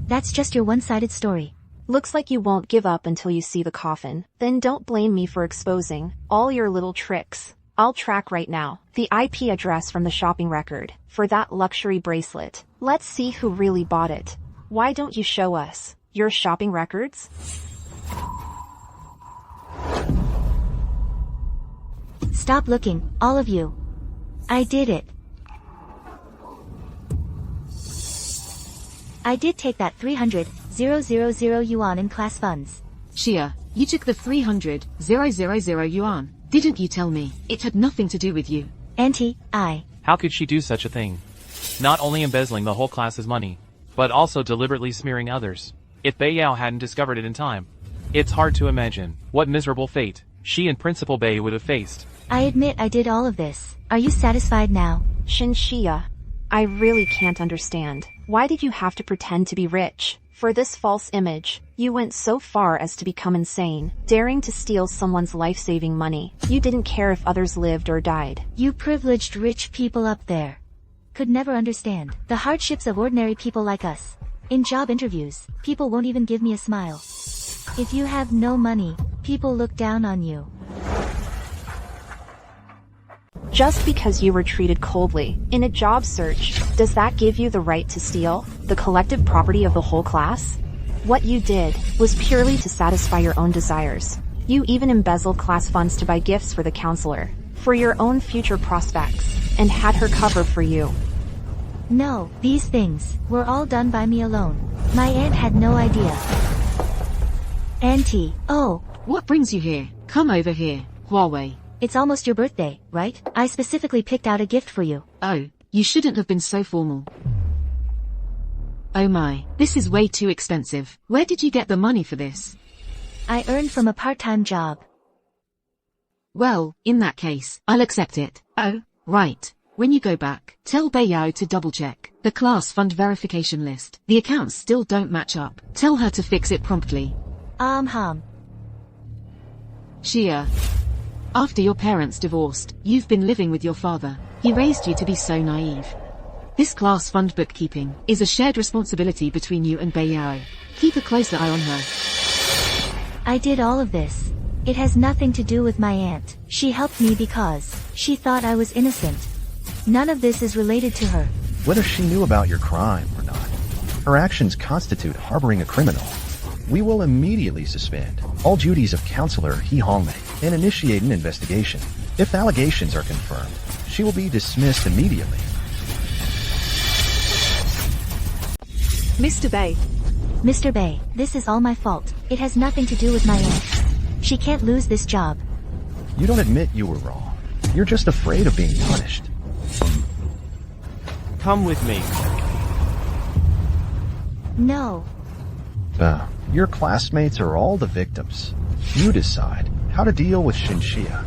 That's just your one-sided story. Looks like you won't give up until you see the coffin. Then don't blame me for exposing all your little tricks. I'll track right now the IP address from the shopping record for that luxury bracelet. Let's see who really bought it. Why don't you show us your shopping records? Stop looking, all of you. I did it. I did take that 300,000 yuan in class funds. Xia, you took the 300,000 yuan. Didn't you tell me? It had nothing to do with you. Auntie, How could she do such a thing? Not only embezzling the whole class's money, but also deliberately smearing others. If Bei Yao hadn't discovered it in time, it's hard to imagine what miserable fate she and Principal Bei would have faced. I admit I did all of this. Are you satisfied now? Shinshia, I really can't understand. Why did you have to pretend to be rich? For this false image, you went so far as to become insane, daring to steal someone's life-saving money. You didn't care if others lived or died. You privileged rich people up there could never understand the hardships of ordinary people like us. In job interviews, people won't even give me a smile. If you have no money, people look down on you. Just because you were treated coldly in a job search, does that give you the right to steal the collective property of the whole class? What you did was purely to satisfy your own desires. You even embezzled class funds to buy gifts for the counselor, for your own future prospects, and had her cover for you. No, these things were all done by me alone. My aunt had no idea. Auntie, oh. What brings you here? Come over here, Huawei. It's almost your birthday, right? I specifically picked out a gift for you. Oh, you shouldn't have been so formal. Oh my, this is way too expensive. Where did you get the money for this? I earned from a part-time job. Well, in that case, I'll accept it. Oh, right. When you go back, tell Bei Yao to double-check the class fund verification list. The accounts still don't match up. Tell her to fix it promptly. Shia. After your parents divorced, you've been living with your father. He raised you to be so naive. This class fund bookkeeping is a shared responsibility between you and Bei Yao. Keep a closer eye on her. I did all of this. It has nothing to do with my aunt. She helped me because she thought I was innocent. None of this is related to her. Whether she knew about your crime or not, her actions constitute harboring a criminal. We will immediately suspend all duties of Counselor He Hongmei and initiate an investigation. If the allegations are confirmed, she will be dismissed immediately. Mr. Bei. Mr. Bei, this is all my fault. It has nothing to do with my aunt. She can't lose this job. You don't admit you were wrong. You're just afraid of being punished. Come with me. No. Your classmates are all the victims. You decide how to deal with Shinshia.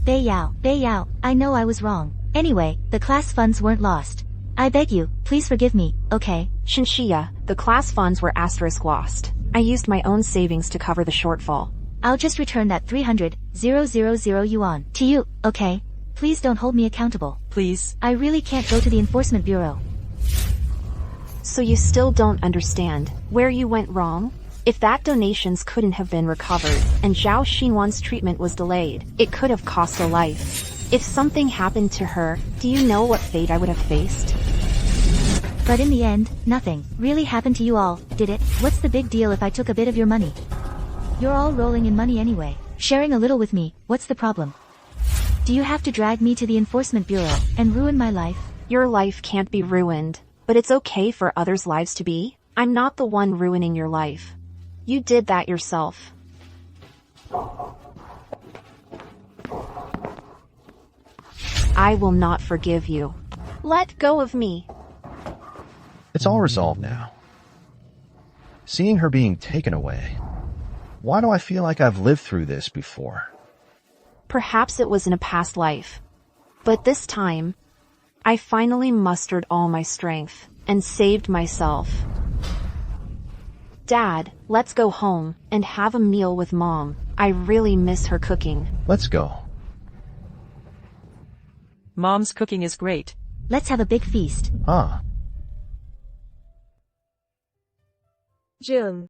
Bei Yao, I know I was wrong. Anyway, the class funds weren't lost. I beg you, please forgive me, okay? Shinshia, the class funds were asterisk lost. I used my own savings to cover the shortfall. I'll just return that 300,000 yuan to you, okay? Please don't hold me accountable. Please. I really can't go to the Enforcement Bureau. So you still don't understand where you went wrong? If that donations couldn't have been recovered, and Zhao Xinwan's treatment was delayed, it could have cost a life. If something happened to her, do you know what fate I would have faced? But in the end, nothing really happened to you all, did it? What's the big deal if I took a bit of your money? You're all rolling in money anyway. Sharing a little with me, what's the problem? Do you have to drag me to the Enforcement Bureau and ruin my life? Your life can't be ruined, but it's okay for others' lives to be. I'm not the one ruining your life. You did that yourself. I will not forgive you. Let go of me. It's all resolved now. Seeing her being taken away. Why do I feel like I've lived through this before? Perhaps it was in a past life. But this time, I finally mustered all my strength and saved myself. Dad, let's go home and have a meal with Mom. I really miss her cooking. Let's go. Mom's cooking is great. Let's have a big feast. Huh. Jung.